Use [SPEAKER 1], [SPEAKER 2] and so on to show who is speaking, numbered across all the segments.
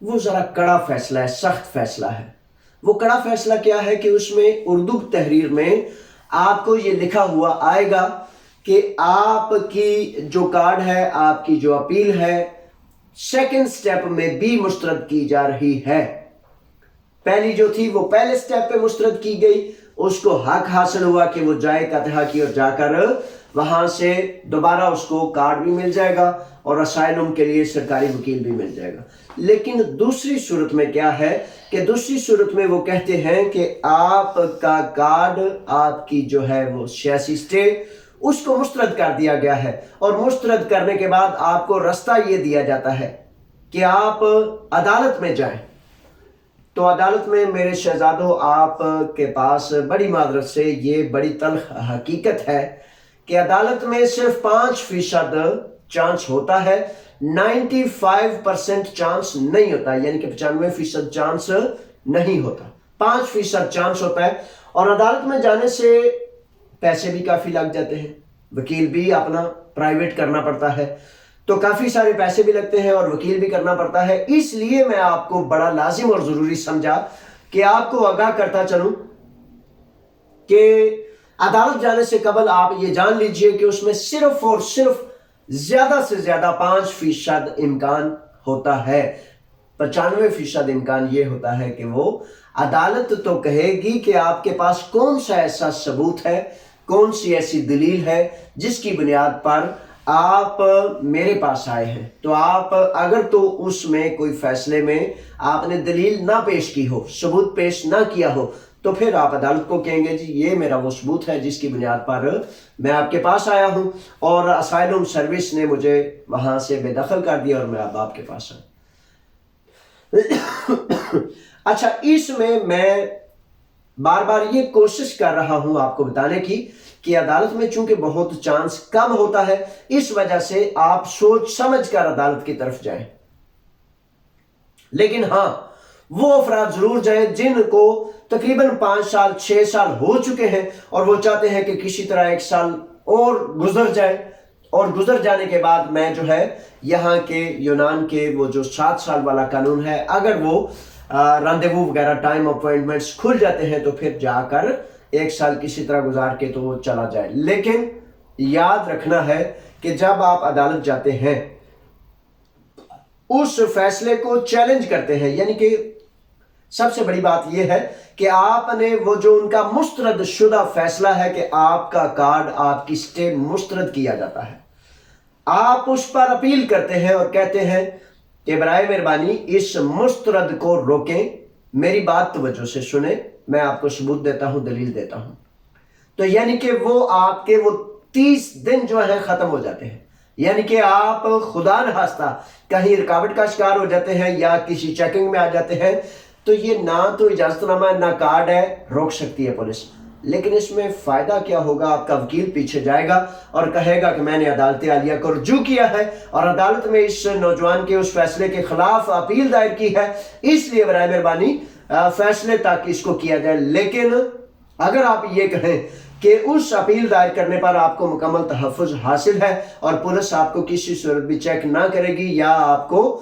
[SPEAKER 1] وہ ذرا کڑا فیصلہ ہے, سخت فیصلہ ہے. وہ کڑا فیصلہ کیا ہے کہ اس میں اردو تحریر میں آپ کو یہ لکھا ہوا آئے گا کہ آپ کی جو کارڈ ہے, آپ کی جو اپیل ہے, سیکنڈ سٹیپ میں بھی مسترد کی جا رہی ہے. پہلی جو تھی وہ پہلے سٹیپ پہ مسترد کی گئی, اس کو حق حاصل ہوا کہ وہ جائے قطعہ کی اور جا کر وہاں سے دوبارہ اس کو کارڈ بھی مل جائے گا اور اسائلم کے لیے سرکاری وکیل بھی مل جائے گا. لیکن دوسری صورت میں کیا ہے کہ دوسری صورت میں وہ کہتے ہیں کہ آپ کا کارڈ, آپ کی جو ہے وہ سیاسی سٹے, اس کو مسترد کر دیا گیا ہے, اور مسترد کرنے کے بعد آپ کو رستہ یہ دیا جاتا ہے کہ آپ عدالت میں جائیں. تو عدالت میں میرے شہزادوں آپ کے پاس بڑی معذرت سے یہ بڑی تلخ حقیقت ہے کہ عدالت میں صرف 5% چانس ہوتا ہے, 95% چانس نہیں ہوتا, یعنی کہ 95% چانس نہیں ہوتا, 5% چانس ہوتا ہے. اور عدالت میں جانے سے پیسے بھی کافی لگ جاتے ہیں, وکیل بھی اپنا پرائیویٹ کرنا پڑتا ہے, تو کافی سارے پیسے بھی لگتے ہیں اور وکیل بھی کرنا پڑتا ہے. اس لیے میں آپ کو بڑا لازم اور ضروری سمجھا کہ آپ کو آگاہ کرتا چلوں کہ عدالت جانے سے قبل آپ یہ جان لیجئے کہ اس میں صرف اور صرف زیادہ سے زیادہ 5% امکان ہوتا ہے. 95% امکان یہ ہوتا ہے کہ وہ عدالت تو کہے گی کہ آپ کے پاس کون سا ایسا ثبوت ہے, کون سی ایسی دلیل ہے جس کی بنیاد پر آپ میرے پاس آئے ہیں. تو آپ اگر تو اس میں کوئی فیصلے میں آپ نے دلیل نہ پیش کی ہو, ثبوت پیش نہ کیا ہو, تو پھر آپ عدالت کو کہیں گے جی یہ میرا وہ ثبوت ہے جس کی بنیاد پر میں آپ کے پاس آیا ہوں اور اسائلم سروس نے مجھے وہاں سے بے دخل کر دیا اور میں اب آپ کے پاس آیا. اچھا, اس میں بار بار یہ کوشش کر رہا ہوں آپ کو بتانے کی کہ عدالت میں چونکہ بہت چانس کم ہوتا ہے, اس وجہ سے آپ سوچ سمجھ کر عدالت کی طرف جائیں. لیکن ہاں, وہ افراد ضرور جائیں جن کو تقریباً 5 سال 6 سال ہو چکے ہیں اور وہ چاہتے ہیں کہ کسی طرح 1 سال اور گزر جائے, اور گزر جانے کے بعد میں جو ہے یہاں کے یونان کے وہ جو 7 سال والا قانون ہے, اگر وہ راندیوو وغیرہ ٹائم اپوائنٹمنٹس کھل جاتے ہیں تو پھر جا کر 1 سال کسی طرح گزار کے تو وہ چلا جائے. لیکن یاد رکھنا ہے کہ جب آپ عدالت جاتے ہیں اس فیصلے کو چیلنج کرتے ہیں, یعنی کہ سب سے بڑی بات یہ ہے کہ آپ نے وہ جو ان کا مسترد شدہ فیصلہ ہے کہ آپ کا کارڈ, آپ کی سٹے مسترد کیا جاتا ہے, آپ اس پر اپیل کرتے ہیں اور کہتے ہیں کہ برائے مہربانی اس مسترد کو روکیں, میری بات توجہ سے سنیں, میں آپ کو ثبوت دیتا ہوں, دلیل دیتا ہوں. تو یعنی کہ وہ آپ کے وہ 30 دن جو ہیں ختم ہو جاتے ہیں, یعنی کہ آپ خدا نخواستہ کہیں رکاوٹ کا شکار ہو جاتے ہیں یا کسی چیکنگ میں آ جاتے ہیں, تو یہ نہ تو اجازت نامہ ہے نہ کارڈ ہے, روک سکتی ہے پولیس. لیکن اس میں فائدہ کیا ہوگا, آپ کا وکیل پیچھے جائے گا اور کہے گا کہ میں نے عدالت عالیہ کو رجوع کیا ہے اور عدالت میں اس نوجوان کے اس فیصلے کے خلاف اپیل دائر کی ہے, اس لیے برائے مہربانی فیصلے تک اس کو کیا جائے. لیکن اگر آپ یہ کہیں کہ اس اپیل دائر کرنے پر آپ کو مکمل تحفظ حاصل ہے اور پولیس آپ کو کسی صورت بھی چیک نہ کرے گی یا آپ کو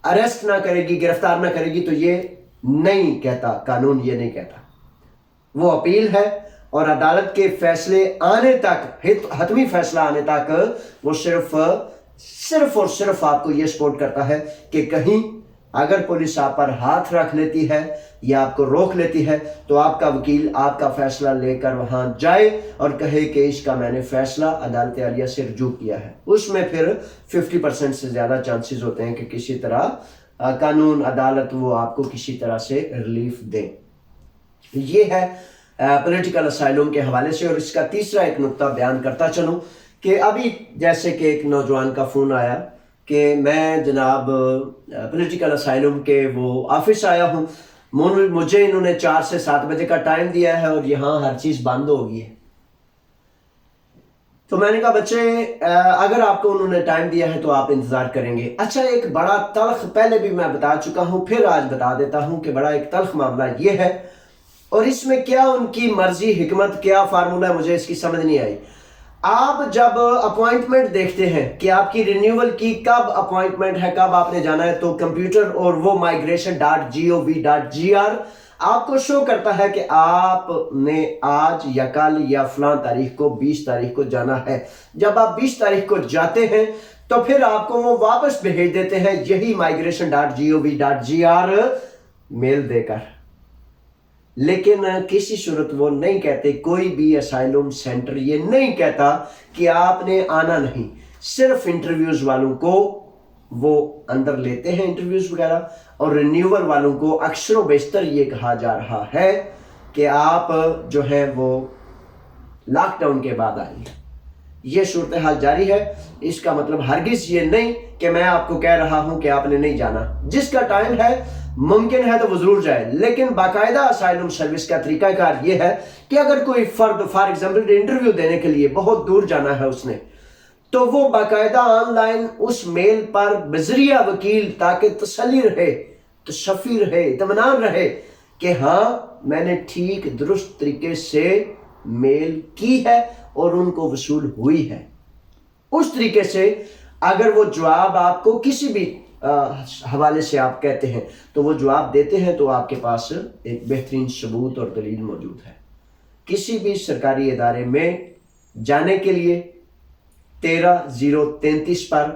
[SPEAKER 1] اریسٹ نہ کرے گی, گرفتار نہ کرے گی, تو یہ نہیں کہتا قانون, یہ نہیں کہتا. وہ اپیل ہے اور عدالت کے فیصلے آنے تک, حتمی فیصلہ آنے تک وہ صرف اور صرف آپ کو یہ سپورٹ کرتا ہے کہ کہیں اگر پولیس آپ پر ہاتھ رکھ لیتی ہے یا آپ کو روک لیتی ہے تو آپ کا وکیل آپ کا فیصلہ لے کر وہاں جائے اور کہے کہ اس کا میں نے فیصلہ عدالت عالیہ سے رجوع کیا ہے. اس میں پھر 50% سے زیادہ چانسز ہوتے ہیں کہ کسی طرح قانون عدالت وہ آپ کو کسی طرح سے ریلیف دے. یہ ہے پولیٹیکل اسائلم کے حوالے سے. اور اس کا تیسرا ایک نقطہ بیان کرتا چلوں کہ ابھی جیسے کہ ایک نوجوان کا فون آیا کہ میں جناب پولیٹیکل اسائلم کے وہ آفس آیا ہوں, مجھے انہوں نے 4 سے 7 بجے کا ٹائم دیا ہے اور یہاں ہر چیز بند ہو گئی ہے. تو میں نے کہا بچے اگر آپ کو انہوں نے ٹائم دیا ہے تو آپ انتظار کریں گے. اچھا, ایک بڑا تلخ, پہلے بھی میں بتا چکا ہوں پھر آج بتا دیتا ہوں کہ بڑا ایک تلخ معاملہ یہ ہے اور اس میں کیا ان کی مرضی, حکمت, کیا فارمولہ ہے, مجھے اس کی سمجھ نہیں آئی. آپ جب اپوائنٹمنٹ دیکھتے ہیں کہ آپ کی رینیول کی کب اپوائنٹمنٹ ہے، کب آپ نے جانا ہے، تو کمپیوٹر اور وہ migration.gov.gr آپ کو شو کرتا ہے کہ آپ نے آج یا کل یا فلاں تاریخ کو 20 تاریخ کو جانا ہے۔ جب آپ 20 تاریخ کو جاتے ہیں تو پھر آپ کو وہ واپس بھیج دیتے ہیں یہی migration.gov.gr میل دے کر۔ لیکن کسی صورت وہ نہیں کہتے، کوئی بھی اسائلم سینٹر یہ نہیں کہتا کہ آپ نے آنا نہیں۔ صرف انٹرویوز والوں کو وہ اندر لیتے ہیں انٹرویوز وغیرہ، اور رینیول والوں کو اکثر و بیشتر یہ کہا جا رہا ہے کہ آپ جو ہے وہ لاک ڈاؤن کے بعد آئیے۔ یہ صورتحال جاری ہے۔ اس کا مطلب ہرگز یہ نہیں کہ میں آپ کو کہہ رہا ہوں کہ آپ نے نہیں جانا۔ جس کا ٹائم ہے ممکن ہے تو وہ ضرور جائے، لیکن باقاعدہ اسائلم سروس کا طریقہ کار یہ ہے کہ اگر کوئی فرد فار ایگزامپل انٹرویو دینے کے لیے بہت دور جانا ہے اس نے، تو وہ باقاعدہ آن لائن اس میل پر بذریعہ وکیل، تاکہ تسلی رہے، تشفی رہے، اطمینان رہے کہ ہاں میں نے ٹھیک درست طریقے سے میل کی ہے اور ان کو وصول ہوئی ہے۔ اس طریقے سے اگر وہ جواب آپ کو کسی بھی حوالے سے آپ کہتے ہیں تو وہ جواب دیتے ہیں، تو آپ کے پاس ایک بہترین ثبوت اور دلیل موجود ہے۔ کسی بھی سرکاری ادارے میں جانے کے لیے 13033 پر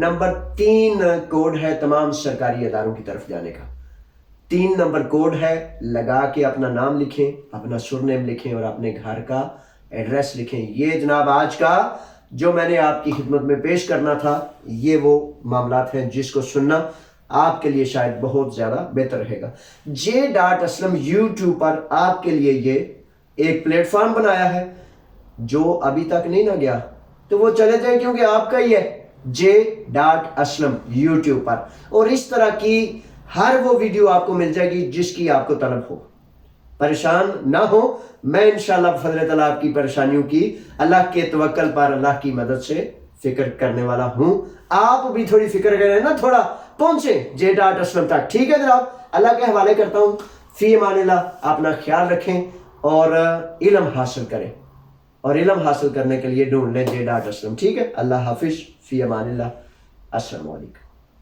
[SPEAKER 1] نمبر 3 کوڈ ہے تمام سرکاری اداروں کی طرف جانے کا۔ 3 نمبر کوڈ ہے، لگا کے اپنا نام لکھیں، اپنا سرنیم لکھیں اور اپنے گھر کا ایڈریس لکھیں۔ یہ جناب آج کا جو میں نے آپ کی خدمت میں پیش کرنا تھا، یہ وہ معاملات ہیں جس کو سننا آپ کے لیے شاید بہت زیادہ بہتر رہے گا۔ J.Aslam YouTube پر آپ کے لیے یہ ایک پلیٹ فارم بنایا ہے، جو ابھی تک نہیں نہ گیا تو وہ چلے جائیں، کیونکہ آپ کا ہی ہے J.Aslam YouTube پر، اور اس طرح کی ہر وہ ویڈیو آپ کو مل جائے گی جس کی آپ کو طلب ہو۔ پریشان نہ ہو، میں انشاءاللہ بفضل تعالیٰ آپ کی پریشانیوں کی اللہ کے توکل پر، اللہ کی مدد سے فکر کرنے والا ہوں۔ آپ بھی تھوڑی فکر کریں نا، تھوڑا پہنچیں J.Aslam تک، ٹھیک ہے جناب؟ اللہ کے حوالے کرتا ہوں۔ فی امان اللہ، اپنا خیال رکھیں اور علم حاصل کریں، اور علم حاصل کرنے کے لیے ڈھونڈ لیں J.Aslam، ٹھیک ہے؟ اللہ حافظ، فی امان اللہ، السلام علیکم۔